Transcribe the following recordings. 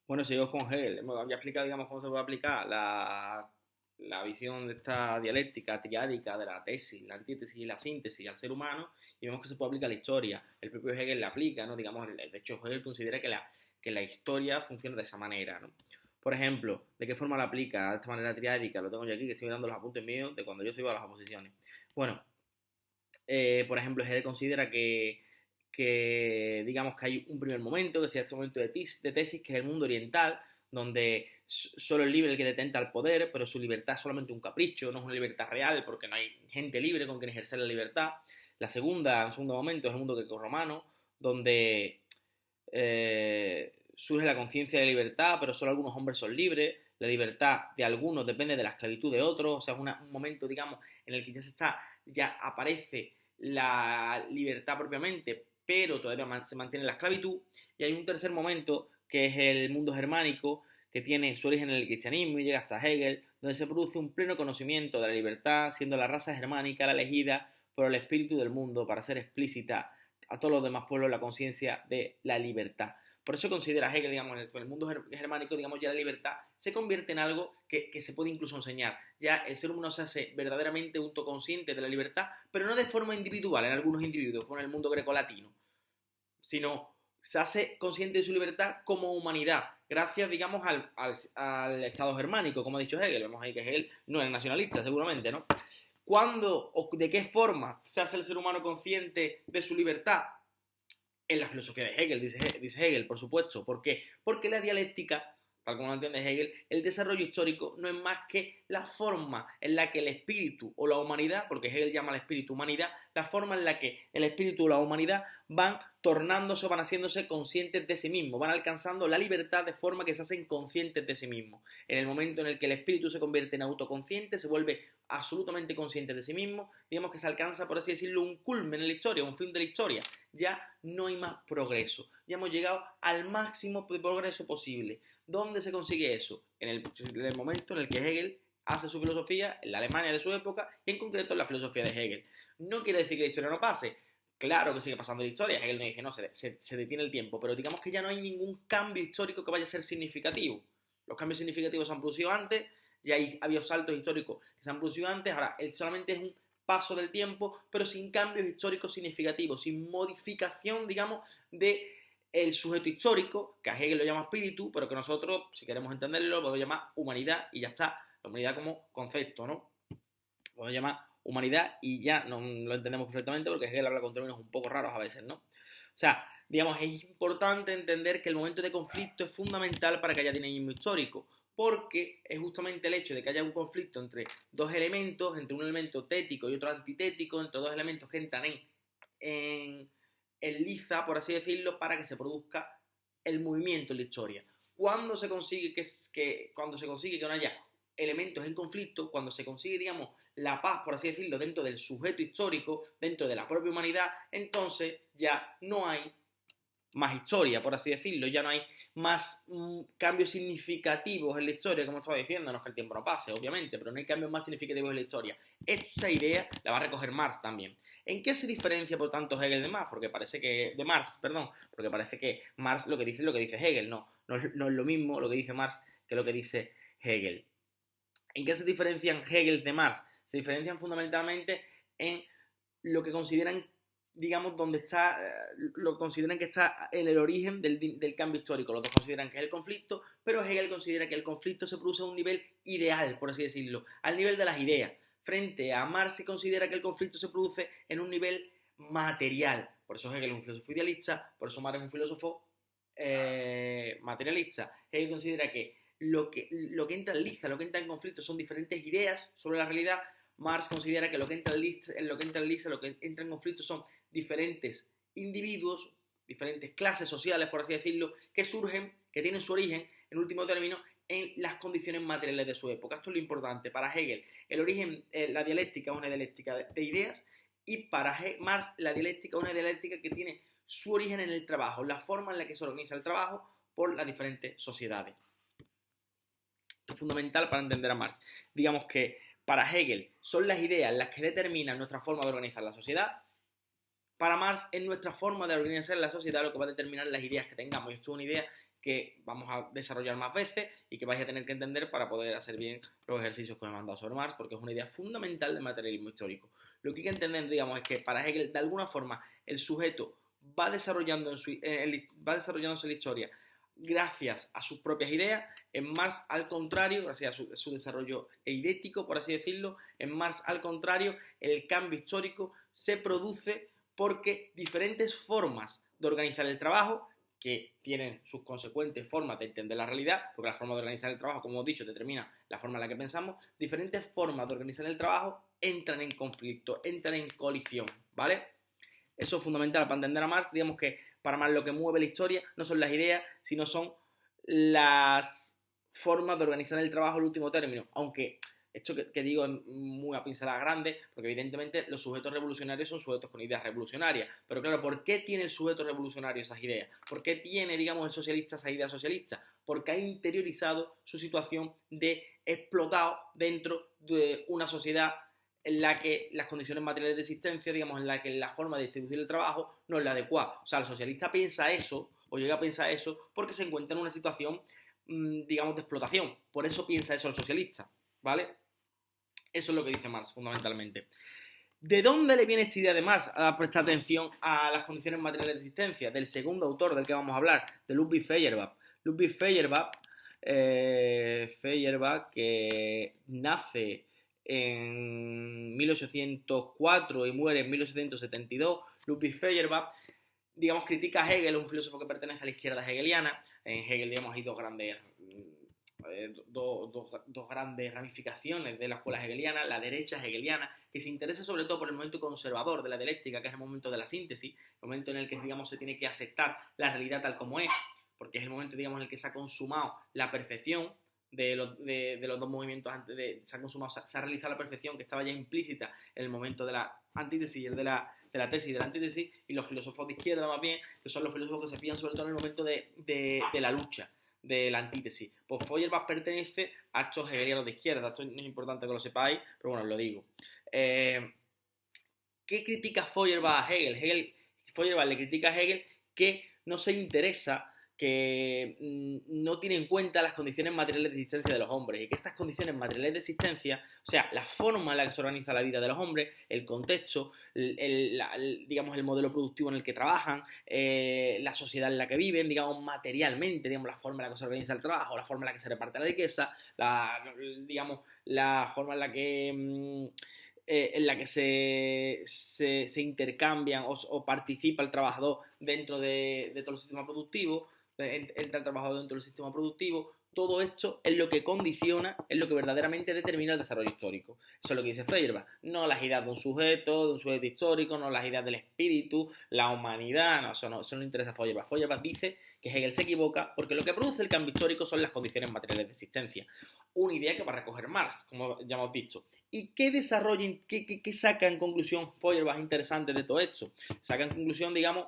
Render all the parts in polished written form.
Bueno, seguimos con Hegel. Hemos ya explicado, digamos, cómo se puede aplicar la visión de esta dialéctica triádica de la tesis, la antítesis y la síntesis al ser humano, y vemos que se puede aplicar a la historia. El propio Hegel la aplica, ¿no? Digamos, de hecho, Hegel considera que la historia funciona de esa manera, ¿no? Por ejemplo, ¿de qué forma la aplica de esta manera triádica? Lo tengo yo aquí, que estoy mirando los apuntes míos de cuando yo estuve a las oposiciones. Bueno, por ejemplo, Hegel considera digamos que hay un primer momento, que sería este momento de tesis, que es el mundo oriental, donde solo es libre el que detenta el poder, pero su libertad es solamente un capricho, no es una libertad real, porque no hay gente libre con quien ejercer la libertad. El segundo momento, es el mundo grecorromano, donde surge la conciencia de libertad, pero solo algunos hombres son libres. La libertad de algunos depende de la esclavitud de otros. O sea, es un momento, digamos, en el que ya aparece la libertad propiamente, pero todavía se mantiene la esclavitud. Y hay un tercer momento, que es el mundo germánico, que tiene su origen en el cristianismo y llega hasta Hegel, donde se produce un pleno conocimiento de la libertad, siendo la raza germánica la elegida por el espíritu del mundo para ser explícita a todos los demás pueblos la conciencia de la libertad. Por eso considera Hegel, digamos, en el mundo germánico, digamos, ya la libertad se convierte en algo que se puede incluso enseñar. Ya el ser humano se hace verdaderamente autoconsciente de la libertad, pero no de forma individual en algunos individuos, como en el mundo grecolatino, sino se hace consciente de su libertad como humanidad, gracias, digamos, al Estado germánico, como ha dicho Hegel. Vemos ahí que Hegel no es nacionalista, seguramente, ¿no? ¿Cuándo o de qué forma se hace el ser humano consciente de su libertad? En la filosofía de Hegel, dice Hegel, por supuesto. ¿Por qué? Porque la dialéctica, tal como lo entiende Hegel, el desarrollo histórico no es más que la forma en la que el espíritu o la humanidad, porque Hegel llama al espíritu humanidad, la forma en la que el espíritu o la humanidad van tornándose, van haciéndose conscientes de sí mismos, van alcanzando la libertad de forma que se hacen conscientes de sí mismos. En el momento en el que el espíritu se convierte en autoconsciente, se vuelve absolutamente consciente de sí mismo, digamos que se alcanza, por así decirlo, un culmen en la historia, un fin de la historia. Ya no hay más progreso, ya hemos llegado al máximo de progreso posible. ¿Dónde se consigue eso? En el momento en el que Hegel hace su filosofía, en la Alemania de su época, y en concreto en la filosofía de Hegel. No quiere decir que la historia no pase, claro que sigue pasando la historia, Hegel no dice, no, se detiene el tiempo, pero digamos que ya no hay ningún cambio histórico que vaya a ser significativo. Los cambios significativos se han producido antes, ya había saltos históricos que se han producido antes, ahora él solamente es un paso del tiempo, pero sin cambios históricos significativos, sin modificación, digamos, de el sujeto histórico, que a Hegel lo llama espíritu, pero que nosotros, si queremos entenderlo, lo podemos llamar humanidad y ya está. La humanidad como concepto, ¿no? Lo podemos llamar humanidad y ya no lo entendemos perfectamente porque Hegel habla con términos un poco raros a veces, ¿no? O sea, digamos, es importante entender que el momento de conflicto es fundamental para que haya dinamismo histórico, porque es justamente el hecho de que haya un conflicto entre dos elementos, entre un elemento tético y otro antitético, entre dos elementos que entran en liza, por así decirlo, para que se produzca el movimiento en la historia. Cuando se consigue cuando se consigue que no haya elementos en conflicto, cuando se consigue, digamos, la paz, por así decirlo, dentro del sujeto histórico, dentro de la propia humanidad, entonces ya no hay más historia, por así decirlo, ya no hay más cambios significativos en la historia, como estaba diciendo, no es que el tiempo no pase, obviamente, pero no hay cambios más significativos en la historia. Esta idea la va a recoger Marx también. ¿En qué se diferencia, por tanto, Hegel de Marx? Porque parece que Marx lo que dice es lo que dice Hegel, no es lo mismo lo que dice Marx que lo que dice Hegel. ¿En qué se diferencian Hegel de Marx? Se diferencian fundamentalmente en lo que consideran, digamos, lo consideran que está en el origen del cambio histórico. Los dos consideran que es el conflicto, pero Hegel considera que el conflicto se produce a un nivel ideal, por así decirlo, al nivel de las ideas. Frente a Marx se considera que el conflicto se produce en un nivel material. Por eso Hegel es un filósofo idealista, por eso Marx es un filósofo materialista. Hegel considera que lo que entra en lista, lo que entra en conflicto son diferentes ideas sobre la realidad. Marx considera que lo que entra en lista, lo que entra en conflicto son diferentes individuos, diferentes clases sociales, por así decirlo, que surgen, que tienen su origen, en último término, en las condiciones materiales de su época. Esto es lo importante. Para Hegel, el origen, la dialéctica es una dialéctica de ideas, y para Marx, la dialéctica es una dialéctica que tiene su origen en el trabajo, la forma en la que se organiza el trabajo por las diferentes sociedades. Esto es fundamental para entender a Marx. Digamos que para Hegel son las ideas las que determinan nuestra forma de organizar la sociedad. Para Marx es nuestra forma de organizar la sociedad lo que va a determinar las ideas que tengamos. Y esto es una idea que vamos a desarrollar más veces y que vais a tener que entender para poder hacer bien los ejercicios que os he mandado sobre Marx, porque es una idea fundamental del materialismo histórico. Lo que hay que entender, digamos, es que para Hegel, de alguna forma, el sujeto va desarrollándose en la historia gracias a sus propias ideas. En Marx, al contrario, gracias a su desarrollo eidético, por así decirlo, en Marx, al contrario, el cambio histórico se produce porque diferentes formas de organizar el trabajo, que tienen sus consecuentes formas de entender la realidad, porque la forma de organizar el trabajo, como hemos dicho, determina la forma en la que pensamos, diferentes formas de organizar el trabajo entran en conflicto, entran en colisión, ¿vale? Eso es fundamental para entender a Marx. Digamos que para Marx lo que mueve la historia no son las ideas, sino son las formas de organizar el trabajo en último término, aunque esto que digo es muy a pinceladas grandes, porque evidentemente los sujetos revolucionarios son sujetos con ideas revolucionarias. Pero claro, ¿por qué tiene el sujeto revolucionario esas ideas? ¿Por qué tiene, digamos, el socialista esas ideas socialistas? Porque ha interiorizado su situación de explotado dentro de una sociedad en la que las condiciones materiales de existencia, digamos, en la que la forma de distribuir el trabajo no es la adecuada. O sea, el socialista piensa eso, o llega a pensar eso, porque se encuentra en una situación, digamos, de explotación. Por eso piensa eso el socialista, ¿vale? Eso es lo que dice Marx, fundamentalmente. ¿De dónde le viene esta idea de Marx a prestar atención a las condiciones materiales de existencia? Del segundo autor del que vamos a hablar, de Ludwig Feuerbach. Ludwig Feuerbach, que nace en 1804 y muere en 1872, Ludwig Feuerbach, digamos, critica a Hegel, un filósofo que pertenece a la izquierda hegeliana. En Hegel, digamos, hay dos grandes ramificaciones de la escuela hegeliana. La derecha hegeliana, que se interesa sobre todo por el momento conservador de la dialéctica, que es el momento de la síntesis, el momento en el que, digamos, se tiene que aceptar la realidad tal como es, porque es el momento, digamos, en el que se ha consumado la perfección de los dos movimientos. Antes de se ha realizado la perfección que estaba ya implícita en el momento de la antítesis y el de la tesis y de la antítesis. Y los filósofos de izquierda, más bien, que son los filósofos que se fijan sobre todo en el momento de la lucha, de la antítesis. Pues Feuerbach pertenece a estos hegelianos de izquierda. Esto no es importante que lo sepáis, pero bueno, os lo digo. ¿Qué critica Feuerbach a Hegel? Feuerbach le critica a Hegel que no se interesa, que no tiene en cuenta las condiciones materiales de existencia de los hombres, y que estas condiciones materiales de existencia, o sea, la forma en la que se organiza la vida de los hombres, el contexto, digamos, el modelo productivo en el que trabajan, la sociedad en la que viven, digamos, materialmente, digamos, la forma en la que se organiza el trabajo, la forma en la que se reparte la riqueza, digamos, la forma en la que se intercambian o participa el trabajador dentro de todo el sistema productivo, entra el trabajador dentro del sistema productivo. Todo esto es lo que condiciona, es lo que verdaderamente determina el desarrollo histórico. Eso es lo que dice Feuerbach. No las ideas de un sujeto histórico, no las ideas del espíritu, la humanidad, no, eso no interesa a Feuerbach. Feuerbach dice que Hegel se equivoca porque lo que produce el cambio histórico son las condiciones materiales de existencia. Una idea que va a recoger Marx, como ya hemos visto. ¿Y qué desarrollo, qué saca en conclusión Feuerbach interesante de todo esto? Saca en conclusión, digamos,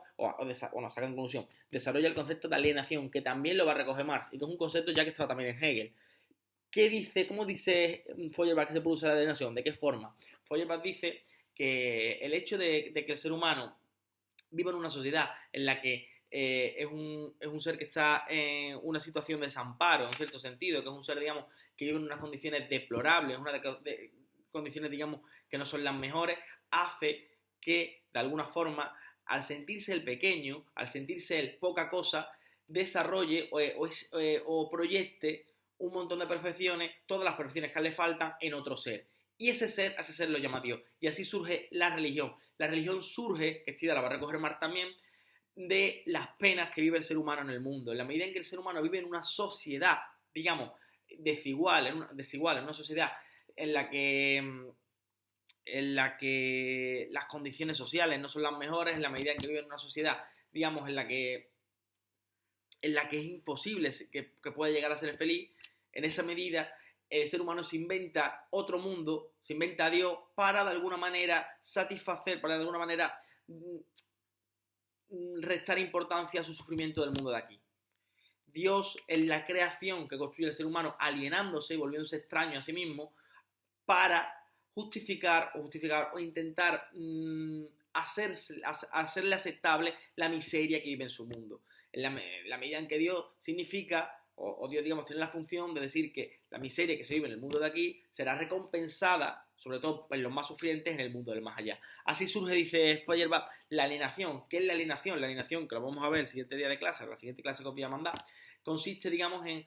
saca en conclusión, desarrolla el concepto de alienación, que también lo va a recoger Marx, y que es un concepto ya que está también en Hegel. ¿Cómo dice Feuerbach que se produce la alienación? ¿De qué forma? Feuerbach dice que el hecho de que el ser humano viva en una sociedad en la que es un ser que está en una situación de desamparo, en cierto sentido, que es un ser, digamos, que vive en unas condiciones deplorables, condiciones, digamos, que no son las mejores, hace que, de alguna forma, al sentirse el pequeño, al sentirse el poca cosa, desarrolle o proyecte un montón de perfecciones, todas las perfecciones que le faltan en otro ser. Y ese ser hace ser lo llamativo. Y así surge la religión. La religión surge, que esta idea la va a recoger Marx también, de las penas que vive el ser humano en el mundo. En la medida en que el ser humano vive en una sociedad, digamos, desigual, en una sociedad en la que las condiciones sociales no son las mejores, en la medida en que vive en una sociedad, digamos, en la que es imposible que pueda llegar a ser feliz, en esa medida el ser humano se inventa otro mundo, se inventa a Dios para de alguna manera satisfacer, para de alguna manera restar importancia a su sufrimiento del mundo de aquí. Dios en la creación que construye el ser humano, alienándose y volviéndose extraño a sí mismo, para justificar o intentar hacerle aceptable la miseria que vive en su mundo. en la medida en que Dios significa, o Dios, digamos, tiene la función de decir que la miseria que se vive en el mundo de aquí será recompensada, sobre todo en los más sufrientes, en el mundo del más allá. Así surge, dice Feuerbach, la alienación. ¿Qué es la alienación? La alienación, que lo vamos a ver el siguiente día de clase, la siguiente clase que os voy a mandar, consiste, digamos, en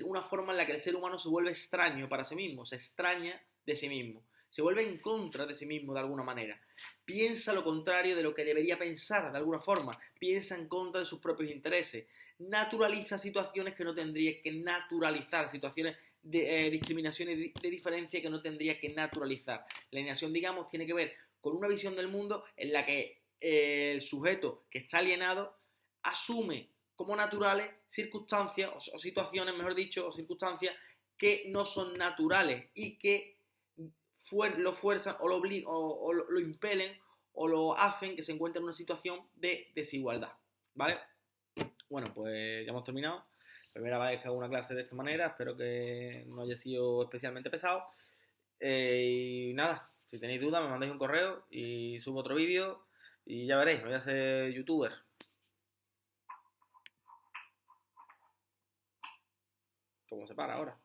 una forma en la que el ser humano se vuelve extraño para sí mismo, se extraña de sí mismo, se vuelve en contra de sí mismo de alguna manera, piensa lo contrario de lo que debería pensar de alguna forma, piensa en contra de sus propios intereses, naturaliza situaciones que no tendría que naturalizar, situaciones de discriminación y de diferencia que no tendría que naturalizar. La alienación, digamos, tiene que ver con una visión del mundo en la que el sujeto que está alienado asume como naturales circunstancias o situaciones, mejor dicho, o circunstancias que no son naturales y que lo fuerzan o lo obligan o lo impelen o lo hacen que se encuentre en una situación de desigualdad, ¿vale? Bueno, pues ya hemos terminado. Primera vez que hago una clase de esta manera, espero que no haya sido especialmente pesado. Y nada, si tenéis dudas me mandáis un correo y subo otro vídeo y ya veréis, voy a ser youtuber. ¿Cómo se para ahora?